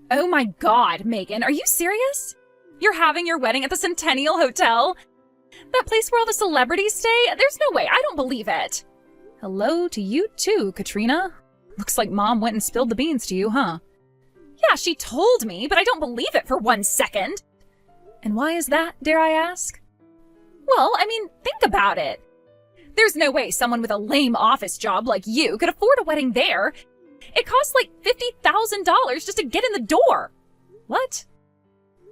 Oh my God, Megan, are you serious? You're having your wedding at the Centennial Hotel? That place where all the celebrities stay? There's no way, I don't believe it. Hello to you too, Katrina. Looks like Mom went and spilled the beans to you, huh? Yeah, she told me, but I don't believe it for 1 second. And why is that, dare I ask? Well, I mean, think about it. There's no way someone with a lame office job like you could afford a wedding there. It costs like $50,000 just to get in the door. What?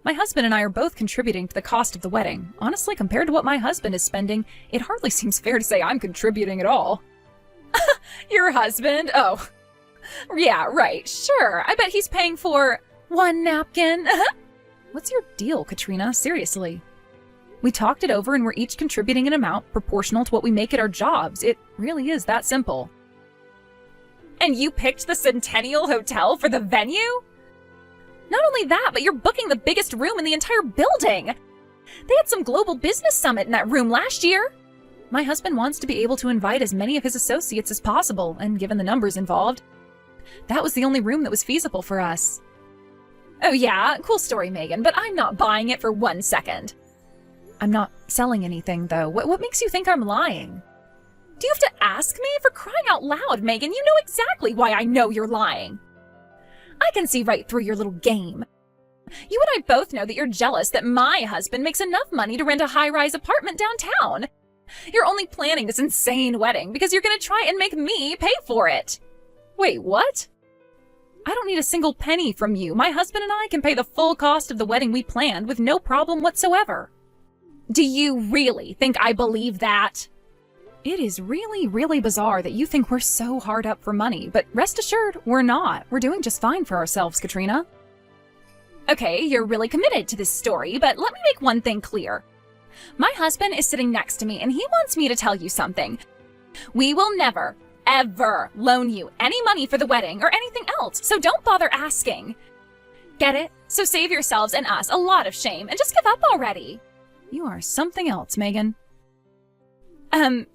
My husband and I are both contributing to the cost of the wedding. Honestly, compared to what my husband is spending, it hardly seems fair to say I'm contributing at all. Your husband? Oh. Yeah, right, sure. I bet he's paying for 1 napkin. What's your deal, Katrina? Seriously. We talked it over and we're each contributing an amount proportional to what we make at our jobs. It really is that simple. And you picked the Centennial Hotel for the venue? Not only that, but you're booking the biggest room in the entire building. They had some global business summit in that room last year. My husband wants to be able to invite as many of his associates as possible, and given the numbers involved, that was the only room that was feasible for us. Oh yeah, cool story, Megan, but I'm not buying it for 1 second. I'm not selling anything, though. What makes you think I'm lying? Do you have to ask me? For crying out loud, Megan, you know exactly why I know you're lying. I can see right through your little game. You and I both know that you're jealous that my husband makes enough money to rent a high-rise apartment downtown. You're only planning this insane wedding because you're going to try and make me pay for it. Wait, what? I don't need a single penny from you. My husband and I can pay the full cost of the wedding we planned with no problem whatsoever. Do you really think I believe that? It is really, really bizarre that you think we're so hard up for money, but rest assured, we're not. We're doing just fine for ourselves, Katrina. Okay, you're really committed to this story, but let me make one thing clear. My husband is sitting next to me, and he wants me to tell you something. We will never, ever loan you any money for the wedding or anything else, so don't bother asking. Get it? So save yourselves and us a lot of shame, and just give up already. You are something else, Megan.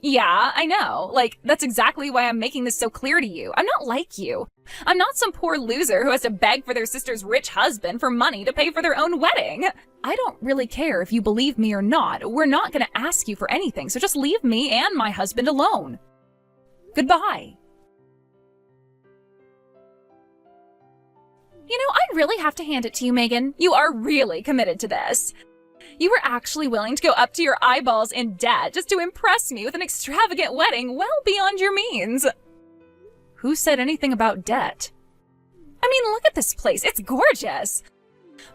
Yeah, I know. Like, that's exactly why I'm making this so clear to you. I'm not like you. I'm not some poor loser who has to beg for their sister's rich husband for money to pay for their own wedding. I don't really care if you believe me or not. We're not going to ask you for anything, so just leave me and my husband alone. Goodbye. You know, I really have to hand it to you, Megan. You are really committed to this. You were actually willing to go up to your eyeballs in debt just to impress me with an extravagant wedding well beyond your means. Who said anything about debt? I mean, look at this place. It's gorgeous.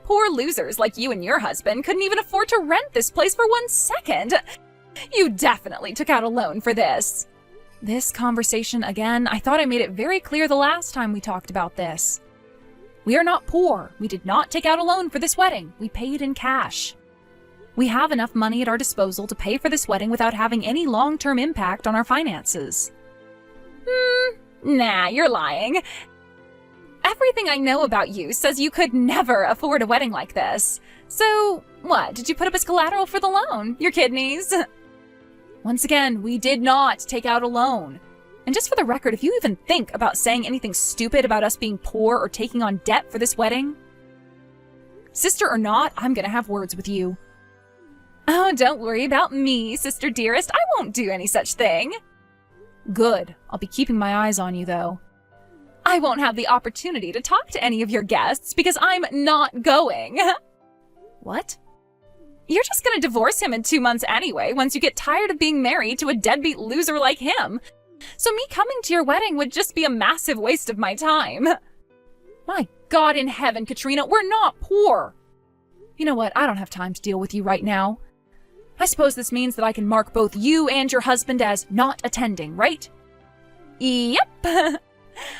Poor losers like you and your husband couldn't even afford to rent this place for 1 second. You definitely took out a loan for this. This conversation again, I thought I made it very clear the last time we talked about this. We are not poor. We did not take out a loan for this wedding. We paid in cash. We have enough money at our disposal to pay for this wedding without having any long-term impact on our finances. Nah, you're lying. Everything I know about you says you could never afford a wedding like this. So, what, did you put up as collateral for the loan? Your kidneys? Once again, we did not take out a loan. And just for the record, if you even think about saying anything stupid about us being poor or taking on debt for this wedding, sister or not, I'm gonna have words with you. Oh, don't worry about me, sister dearest. I won't do any such thing. Good. I'll be keeping my eyes on you, though. I won't have the opportunity to talk to any of your guests because I'm not going. What? You're just gonna divorce him in 2 months anyway, once you get tired of being married to a deadbeat loser like him. So me coming to your wedding would just be a massive waste of my time. My God in heaven, Katrina, we're not poor. You know what? I don't have time to deal with you right now. I suppose this means that I can mark both you and your husband as not attending, right? Yep.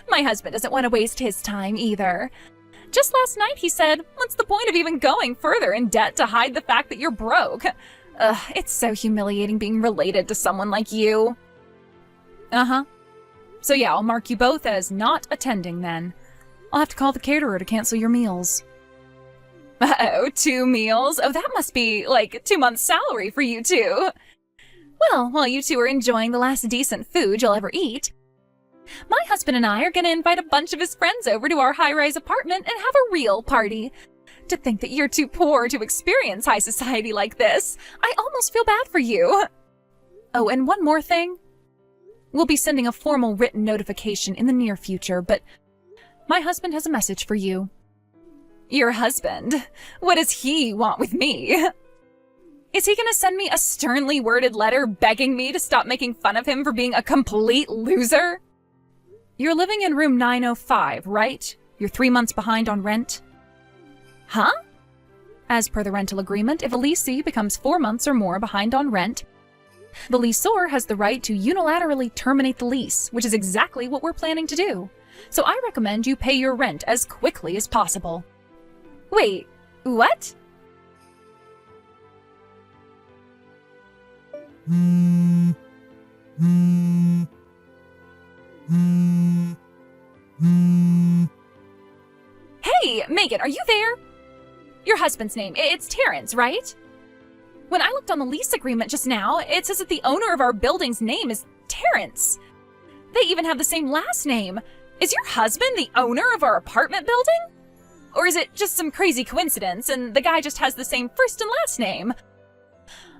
My husband doesn't want to waste his time either. Just last night he said, what's the point of even going further in debt to hide the fact that you're broke? It's so humiliating being related to someone like you. Uh-huh. So yeah, I'll mark you both as not attending then. I'll have to call the caterer to cancel your meals. Uh-oh, 2 meals? Oh, that must be like 2 months' salary for you two. Well, while you two are enjoying the last decent food you'll ever eat, My husband and I are going to invite a bunch of his friends over to our high-rise apartment and have a real party. To think that you're too poor to experience high society like this. I almost feel bad for you. Oh, and one more thing. We'll be sending a formal written notification in the near future, but my husband has a message for you. Your husband? What does he want with me? Is he going to send me a sternly worded letter begging me to stop making fun of him for being a complete loser? You're living in room 905, right? You're 3 months behind on rent? Huh? As per the rental agreement, if a leasee becomes 4 months or more behind on rent, the lessor has the right to unilaterally terminate the lease, which is exactly what we're planning to do. So I recommend you pay your rent as quickly as possible. Wait, what? Hey, Megan, are you there? Your husband's name, it's Terrence, right? When I looked on the lease agreement just now, it says that the owner of our building's name is Terrence. They even have the same last name. Is your husband the owner of our apartment building? Or is it just some crazy coincidence and the guy just has the same first and last name?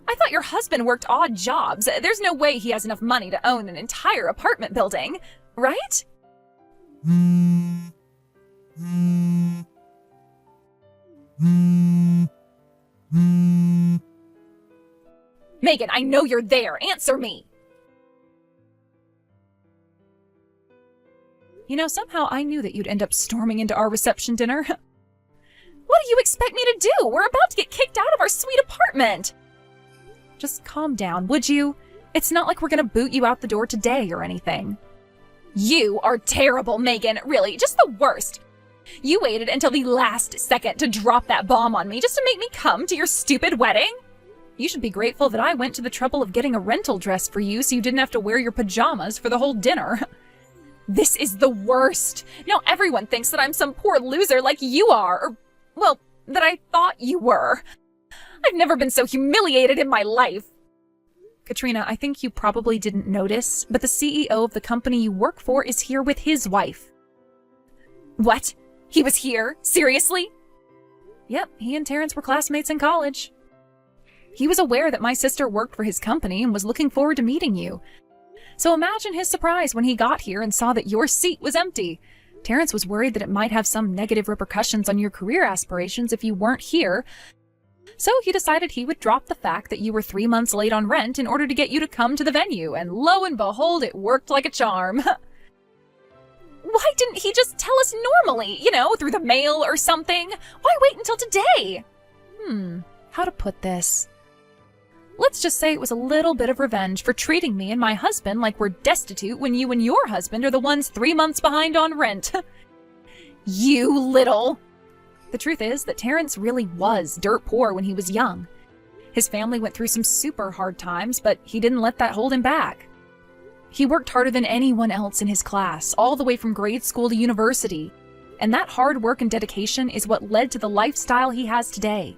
I thought your husband worked odd jobs. There's no way he has enough money to own an entire apartment building, right? Megan, I know you're there. Answer me. You know, somehow I knew that you'd end up storming into our reception dinner. What do you expect me to do? We're about to get kicked out of our sweet apartment. Just calm down, would you? It's not like we're gonna boot you out the door today or anything. You are terrible, Megan. Really, just the worst. You waited until the last second to drop that bomb on me just to make me come to your stupid wedding? You should be grateful that I went to the trouble of getting a rental dress for you so you didn't have to wear your pajamas for the whole dinner. This is the worst. Now everyone thinks that I'm some poor loser like you are, or, well, that I thought you were. I've never been so humiliated in my life. Katrina, I think you probably didn't notice, but the CEO of the company you work for is here with his wife. What? He was here? Seriously? Yep, he and Terrence were classmates in college. He was aware that my sister worked for his company and was looking forward to meeting you. So imagine his surprise when he got here and saw that your seat was empty. Terrence was worried that it might have some negative repercussions on your career aspirations if you weren't here, so he decided he would drop the fact that you were 3 months late on rent in order to get you to come to the venue, and lo and behold, it worked like a charm. Why didn't he just tell us normally, through the mail or something? Why wait until today? How to put this? Let's just say it was a little bit of revenge for treating me and my husband like we're destitute when you and your husband are the ones 3 months behind on rent. You little... The truth is that Terrence really was dirt poor when he was young. His family went through some super hard times, but he didn't let that hold him back. He worked harder than anyone else in his class, all the way from grade school to university. And that hard work and dedication is what led to the lifestyle he has today.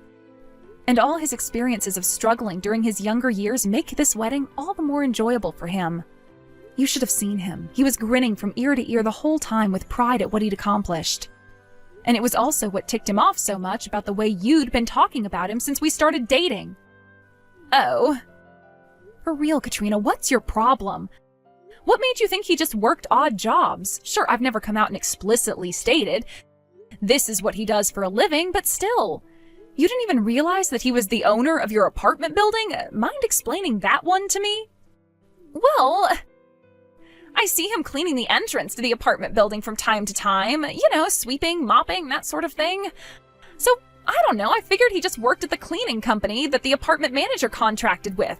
And all his experiences of struggling during his younger years make this wedding all the more enjoyable for him. You should have seen him. He was grinning from ear to ear the whole time with pride at what he'd accomplished. And it was also what ticked him off so much about the way you'd been talking about him since we started dating. Oh. For real, Katrina, what's your problem? What made you think he just worked odd jobs? Sure, I've never come out and explicitly stated this is what he does for a living, but still. You didn't even realize that he was the owner of your apartment building? Mind explaining that one to me? Well, I see him cleaning the entrance to the apartment building from time to time. Sweeping, mopping, that sort of thing. So, I don't know, I figured he just worked at the cleaning company that the apartment manager contracted with.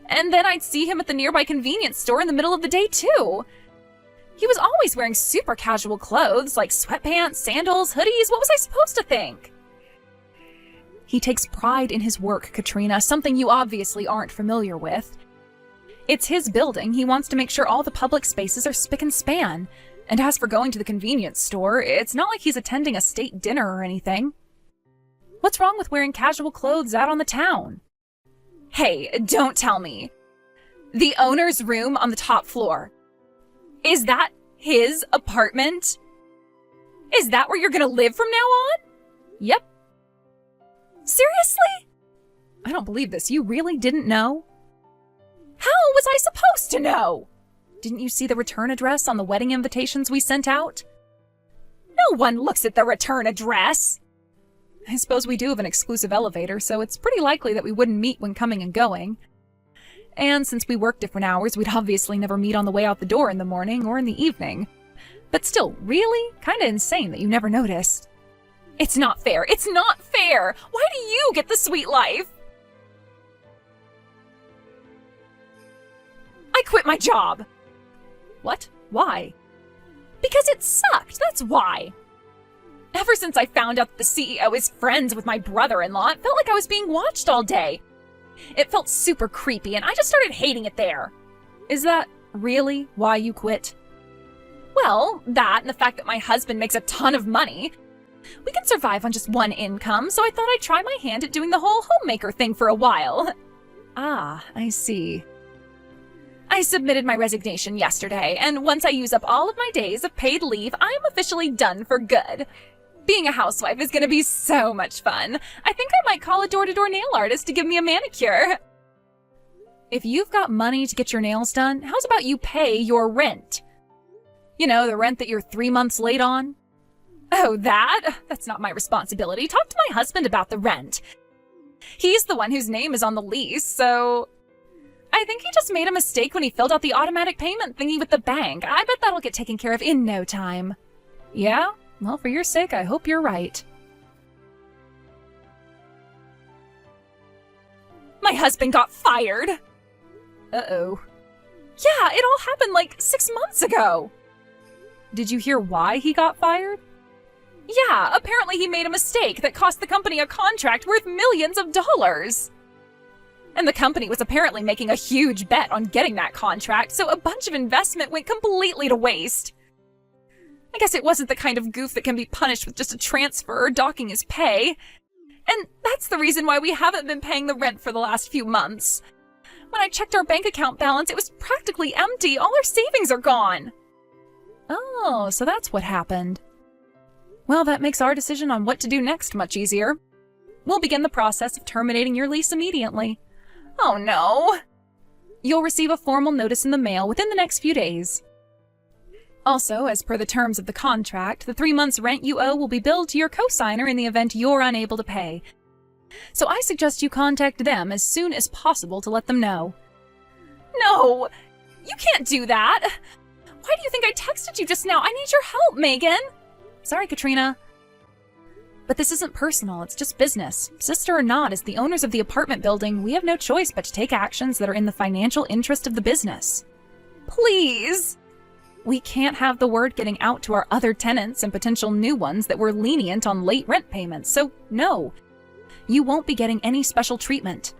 And then I'd see him at the nearby convenience store in the middle of the day, too. He was always wearing super casual clothes, like sweatpants, sandals, hoodies. What was I supposed to think? He takes pride in his work, Katrina, something you obviously aren't familiar with. It's his building. He wants to make sure all the public spaces are spick and span. And as for going to the convenience store, it's not like he's attending a state dinner or anything. What's wrong with wearing casual clothes out on the town? Hey, don't tell me. The owner's room on the top floor. Is that his apartment? Is that where you're gonna live from now on? Yep. Seriously? I don't believe this. You really didn't know? How was I supposed to know? Didn't you see the return address on the wedding invitations we sent out? No one looks at the return address. I suppose we do have an exclusive elevator, so it's pretty likely that we wouldn't meet when coming and going. And since we work different hours, we'd obviously never meet on the way out the door in the morning or in the evening. But still, really? Kinda insane that you never noticed. It's not fair. It's not fair! Why do you get the sweet life? I quit my job! What? Why? Because it sucked, that's why. Ever since I found out that the CEO is friends with my brother-in-law, it felt like I was being watched all day. It felt super creepy, and I just started hating it there. Is that really why you quit? Well, that and the fact that my husband makes a ton of money. We can survive on just one income, so I thought I'd try my hand at doing the whole homemaker thing for a while. Ah, I see. I submitted my resignation yesterday, and once I use up all of my days of paid leave, I'm officially done for good. Being a housewife is going to be so much fun. I think I might call a door-to-door nail artist to give me a manicure. If you've got money to get your nails done, how's about you pay your rent? You know, the rent that you're 3 months late on? Oh, that's not my responsibility. Talk to my husband about the rent. He's the one whose name is on the lease, so I think he just made a mistake when he filled out the automatic payment thingy with the bank. I bet that'll get taken care of in no time. Yeah? Well, for your sake, I hope you're right. My husband got fired! Uh-oh. Yeah, it all happened like 6 months ago. Did you hear why he got fired? Yeah, apparently he made a mistake that cost the company a contract worth millions of dollars. And the company was apparently making a huge bet on getting that contract, so a bunch of investment went completely to waste. I guess it wasn't the kind of goof that can be punished with just a transfer or docking his pay. And that's the reason why we haven't been paying the rent for the last few months. When I checked our bank account balance, it was practically empty. All our savings are gone. Oh, so that's what happened. Well, that makes our decision on what to do next much easier. We'll begin the process of terminating your lease immediately. Oh no! You'll receive a formal notice in the mail within the next few days. Also, as per the terms of the contract, the 3 months' rent you owe will be billed to your co-signer in the event you're unable to pay. So I suggest you contact them as soon as possible to let them know. No! You can't do that! Why do you think I texted you just now? I need your help, Megan! Sorry, Katrina. But this isn't personal, it's just business. Sister or not, as the owners of the apartment building, we have no choice but to take actions that are in the financial interest of the business. Please! We can't have the word getting out to our other tenants and potential new ones that we're lenient on late rent payments, so no. You won't be getting any special treatment.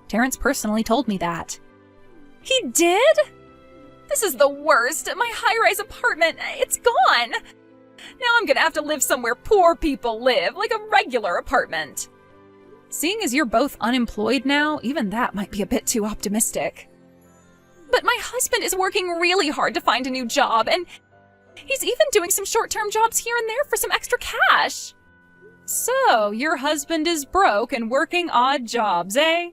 Terrence personally told me that. He did? This is the worst. My high-rise apartment, it's gone. Now I'm gonna have to live somewhere poor people live, like a regular apartment. Seeing as you're both unemployed now, even that might be a bit too optimistic. But my husband is working really hard to find a new job, and he's even doing some short-term jobs here and there for some extra cash. So, your husband is broke and working odd jobs, eh?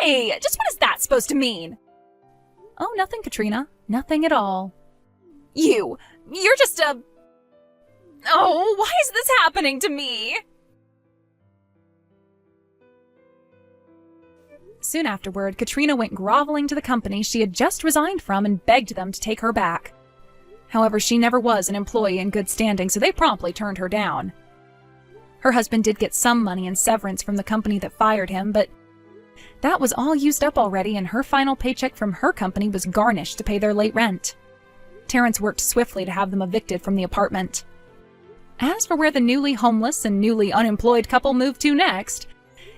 Hey, just what is that supposed to mean? Oh, nothing, Katrina. Nothing at all. You're just a... Oh, why is this happening to me? Soon afterward, Katrina went groveling to the company she had just resigned from and begged them to take her back. However, she never was an employee in good standing, so they promptly turned her down. Her husband did get some money in severance from the company that fired him, but that was all used up already, and her final paycheck from her company was garnished to pay their late rent. Terrence worked swiftly to have them evicted from the apartment. As for where the newly homeless and newly unemployed couple moved to next,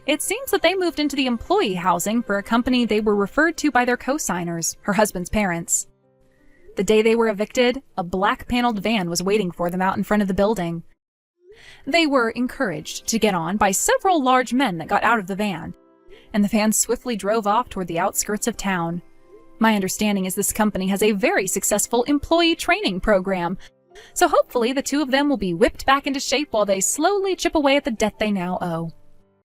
it seems that they moved into the employee housing for a company they were referred to by their co-signers, her husband's parents. The day they were evicted, a black-paneled van was waiting for them out in front of the building. They were encouraged to get on by several large men that got out of the van, and the van swiftly drove off toward the outskirts of town. My understanding is this company has a very successful employee training program. So hopefully the two of them will be whipped back into shape while they slowly chip away at the debt they now owe.